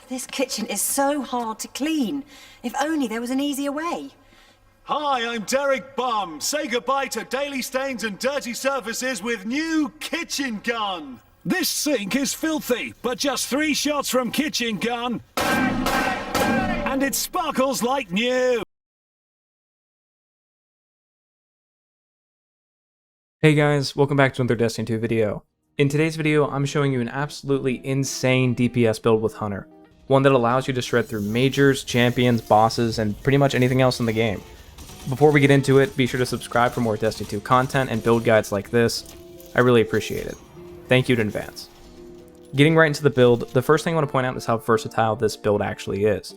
This kitchen is so hard to clean. If only there was an easier way. Hi, I'm Derek Bum. Say goodbye to daily stains and dirty surfaces with new Kitchen Gun. This sink is filthy, but just 3 shots from Kitchen Gun, and it sparkles like new. Hey guys, welcome back to another Destiny 2 video. In today's video, I'm showing you an absolutely insane DPS build with Hunter. One that allows you to shred through majors, champions, bosses, and pretty much anything else in the game. Before we get into it, be sure to subscribe for more Destiny 2 content and build guides like this. I really appreciate it. Thank you in advance. Getting right into the build, the first thing I want to point out is how versatile this build actually is.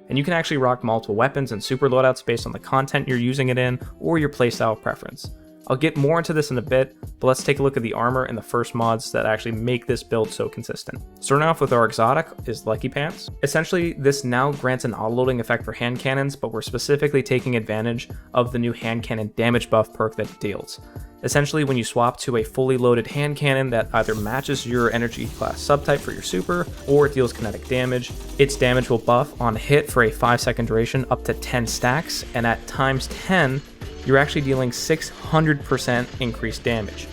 And you can actually rock multiple weapons and super loadouts based on the content you're using it in or your playstyle preference. I'll get more into this in a bit, but let's take a look at the armor and the first mods that actually make this build so consistent. Starting off with our exotic is Lucky Pants. Essentially, this now grants an auto-loading effect for hand cannons, but we're specifically taking advantage of the new hand cannon damage buff perk that it deals. Essentially, when you swap to a fully loaded hand cannon that either matches your energy class subtype for your super, or it deals kinetic damage, its damage will buff on hit for a 5-second duration up to 10 stacks, and at times 10, you're actually dealing 600% increased damage.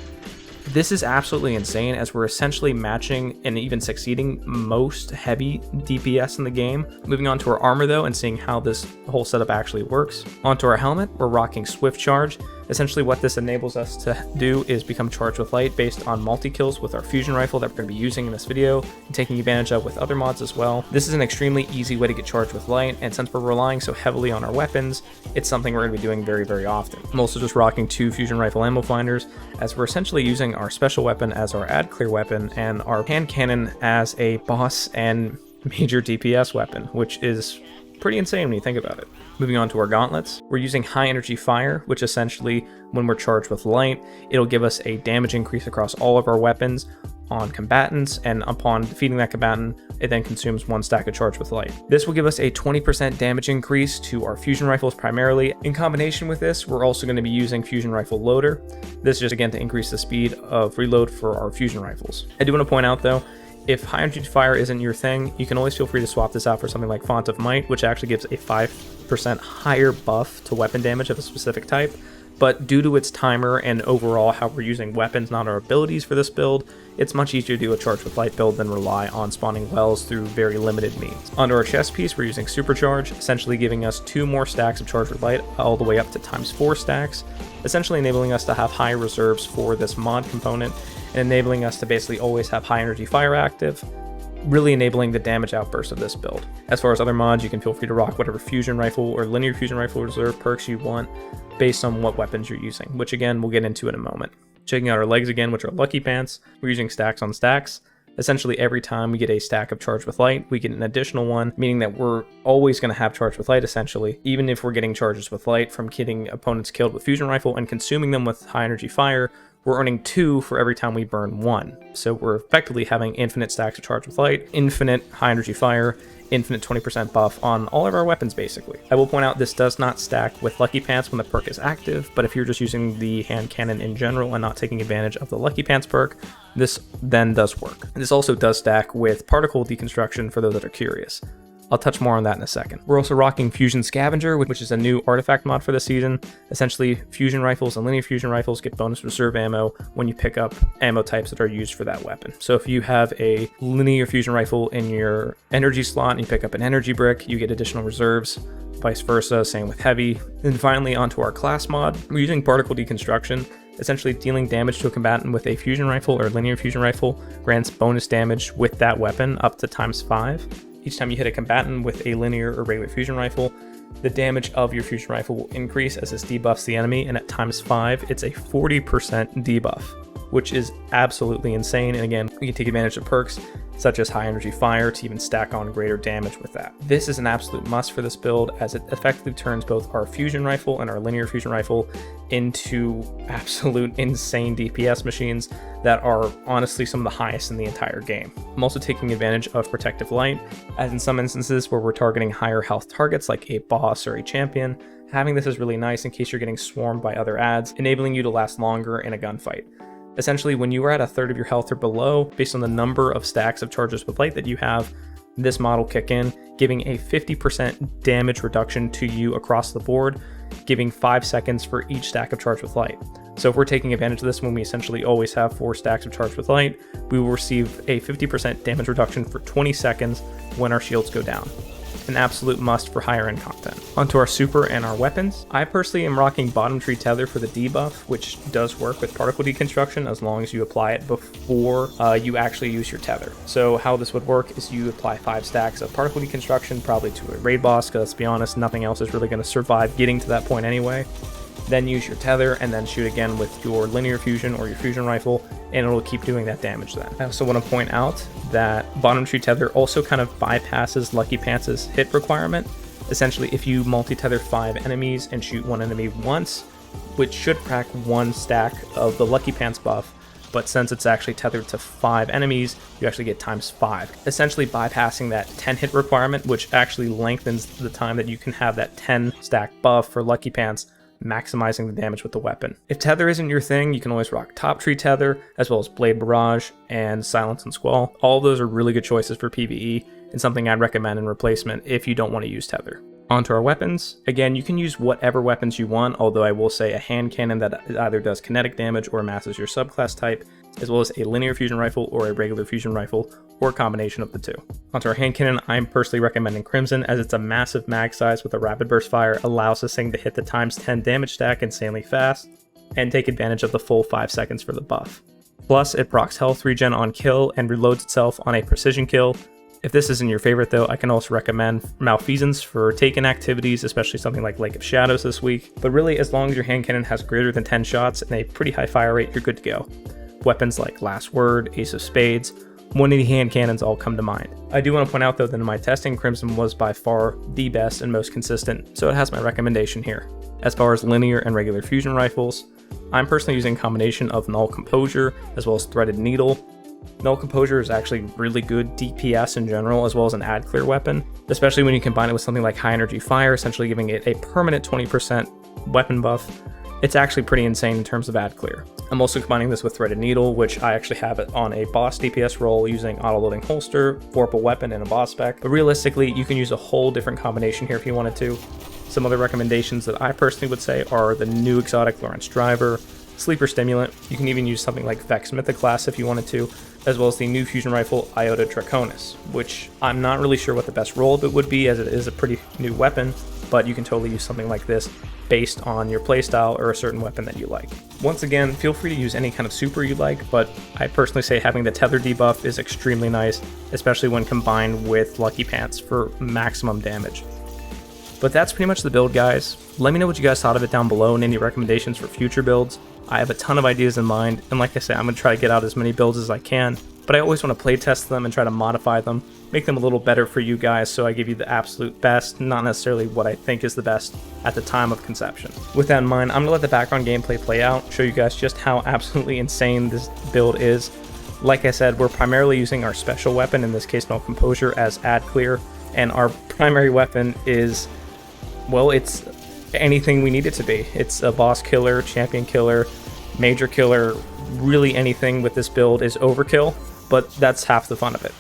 This is absolutely insane, as we're essentially matching and even succeeding most heavy DPS in the game. Moving on to our armor though, and seeing how this whole setup actually works. Onto our helmet, we're rocking Swift Charge. Essentially what this enables us to do is become charged with light based on multi-kills with our fusion rifle that we're going to be using in this video and taking advantage of with other mods as well. This is an extremely easy way to get charged with light, and since we're relying so heavily on our weapons, it's something we're going to be doing very, very often. I'm also just rocking 2 fusion rifle ammo finders, as we're essentially using our special weapon as our add clear weapon and our hand cannon as a boss and major DPS weapon, which is pretty insane when you think about it. Moving on to our gauntlets, we're using high energy fire, which essentially when we're charged with light, it'll give us a damage increase across all of our weapons on combatants, and upon defeating that combatant, it then consumes 1 stack of charge with light. This will give us a 20% damage increase to our fusion rifles primarily. In combination with this, we're also going to be using fusion rifle loader. This is just again to increase the speed of reload for our fusion rifles. I do want to point out though, if high energy fire isn't your thing, you can always feel free to swap this out for something like Font of Might, which actually gives a 5% higher buff to weapon damage of a specific type. But due to its timer and overall how we're using weapons, not our abilities for this build, it's much easier to do a charge with light build than rely on spawning wells through very limited means. Onto our chest piece, we're using Supercharge, essentially giving us 2 more stacks of charge with light, all the way up to times 4 stacks, essentially enabling us to have high reserves for this mod component, and enabling us to basically always have high energy fire active, really enabling the damage outburst of this build. As far as other mods, you can feel free to rock whatever fusion rifle or linear fusion rifle reserve perks you want based on what weapons you're using, which again we'll get into in a moment. Checking out our legs again, which are Lucky Pants, we're using stacks on stacks. Essentially every time we get a stack of charge with light, we get an additional one, meaning that we're always going to have charge with light essentially, even if we're getting charges with light from getting opponents killed with fusion rifle and consuming them with high energy fire. We're earning 2 for every time we burn 1. So we're effectively having infinite stacks of charge with light, infinite high energy fire, infinite 20% buff on all of our weapons basically. I will point out this does not stack with Lucky Pants when the perk is active, but if you're just using the hand cannon in general and not taking advantage of the Lucky Pants perk, this then does work. This also does stack with particle deconstruction for those that are curious. I'll touch more on that in a second. We're also rocking Fusion Scavenger, which is a new artifact mod for this season. Essentially, fusion rifles and linear fusion rifles get bonus reserve ammo when you pick up ammo types that are used for that weapon. So if you have a linear fusion rifle in your energy slot and you pick up an energy brick, you get additional reserves. Vice versa, same with heavy. And finally, onto our class mod, we're using particle deconstruction. Essentially, dealing damage to a combatant with a fusion rifle or linear fusion rifle grants bonus damage with that weapon up to times 5. Each time you hit a combatant with a linear or regular fusion rifle, the damage of your fusion rifle will increase as this debuffs the enemy, and at times 5, it's a 40% debuff, which is absolutely insane. And again, we can take advantage of perks such as high energy fire to even stack on greater damage with that. This is an absolute must for this build, as it effectively turns both our fusion rifle and our linear fusion rifle into absolute insane DPS machines that are honestly some of the highest in the entire game. I'm also taking advantage of protective light, as in some instances where we're targeting higher health targets like a boss or a champion, having this is really nice in case you're getting swarmed by other adds, enabling you to last longer in a gunfight. Essentially, when you are at a third of your health or below, based on the number of stacks of charges with light that you have, this mod will kick in, giving a 50% damage reduction to you across the board, giving 5 seconds for each stack of Charged with Light. So if we're taking advantage of this when we essentially always have 4 stacks of Charged with Light, we will receive a 50% damage reduction for 20 seconds when our shields go down. An absolute must for higher end content. Onto our super and our weapons. I personally am rocking Bottom Tree Tether for the debuff, which does work with particle deconstruction as long as you apply it before you actually use your tether. So how this would work is you apply 5 stacks of particle deconstruction, probably to a raid boss, because let's be honest, nothing else is really going to survive getting to that point anyway. Then use your tether and then shoot again with your linear fusion or your fusion rifle, and it'll keep doing that damage then. I also want to point out that Bottom Tree Tether also kind of bypasses Lucky Pants' hit requirement. Essentially, if you multi-tether 5 enemies and shoot 1 enemy once, which should crack 1 stack of the Lucky Pants buff, but since it's actually tethered to 5 enemies, you actually get ×5. Essentially bypassing that 10 hit requirement, which actually lengthens the time that you can have that 10 stack buff for Lucky Pants, maximizing the damage with the weapon. If tether isn't your thing, you can always rock Top Tree Tether, as well as Blade Barrage and Silence and Squall. All of those are really good choices for PvE, and something I'd recommend in replacement if you don't want to use tether. Onto our weapons. Again, you can use whatever weapons you want, although I will say a hand cannon that either does kinetic damage or masses your subclass type, as well as a linear fusion rifle or a regular fusion rifle, or a combination of the two. Onto our hand cannon, I'm personally recommending Crimson, as it's a massive mag size with a rapid burst fire, allows this thing to hit the ×10 damage stack insanely fast, and take advantage of the full 5 seconds for the buff. Plus, it procs health regen on kill and reloads itself on a precision kill. If this isn't your favorite though, I can also recommend Malfeasance for taken activities, especially something like Lake of Shadows this week. But really, as long as your hand cannon has greater than 10 shots and a pretty high fire rate, you're good to go. Weapons like Last Word, Ace of Spades, 180 hand cannons all come to mind. I do want to point out though that in my testing, Crimson was by far the best and most consistent, so it has my recommendation here. As far as linear and regular fusion rifles, I'm personally using a combination of Null Composure as well as Threaded Needle. Null Composure is actually really good DPS in general, as well as an ad clear weapon, especially when you combine it with something like High Energy Fire, essentially giving it a permanent 20% weapon buff. It's actually pretty insane in terms of ad clear. I'm also combining this with Threaded Needle, which I actually have it on a boss DPS role using auto-loading holster, Vorpal weapon, and a boss spec. But realistically, you can use a whole different combination here if you wanted to. Some other recommendations that I personally would say are the new exotic Lawrence Driver, Sleeper Stimulant. You can even use something like Vex Mythoclast if you wanted to, as well as the new fusion rifle Iota Draconis, which I'm not really sure what the best role of it would be, as it is a pretty new weapon, but you can totally use something like this based on your playstyle or a certain weapon that you like. Once again, feel free to use any kind of super you like, but I personally say having the tether debuff is extremely nice, especially when combined with Lucky Pants for maximum damage. But that's pretty much the build, guys. Let me know what you guys thought of it down below and any recommendations for future builds. I have a ton of ideas in mind, and like I said, I'm going to try to get out as many builds as I can, but I always want to play test them and try to modify them, make them a little better for you guys so I give you the absolute best, not necessarily what I think is the best at the time of conception. With that in mind, I'm going to let the background gameplay play out, show you guys just how absolutely insane this build is. Like I said, we're primarily using our special weapon, in this case Null Composure, as ad clear, and our primary weapon is, well, it's anything we need it to be. It's a boss killer, champion killer, major killer, really anything with this build is overkill, but that's half the fun of it.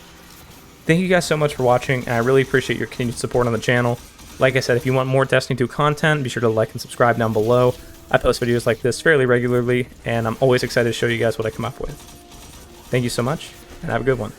Thank you guys so much for watching, and I really appreciate your continued support on the channel. Like I said, if you want more Destiny 2 content, be sure to like and subscribe down below. I post videos like this fairly regularly, and I'm always excited to show you guys what I come up with. Thank you so much, and have a good one.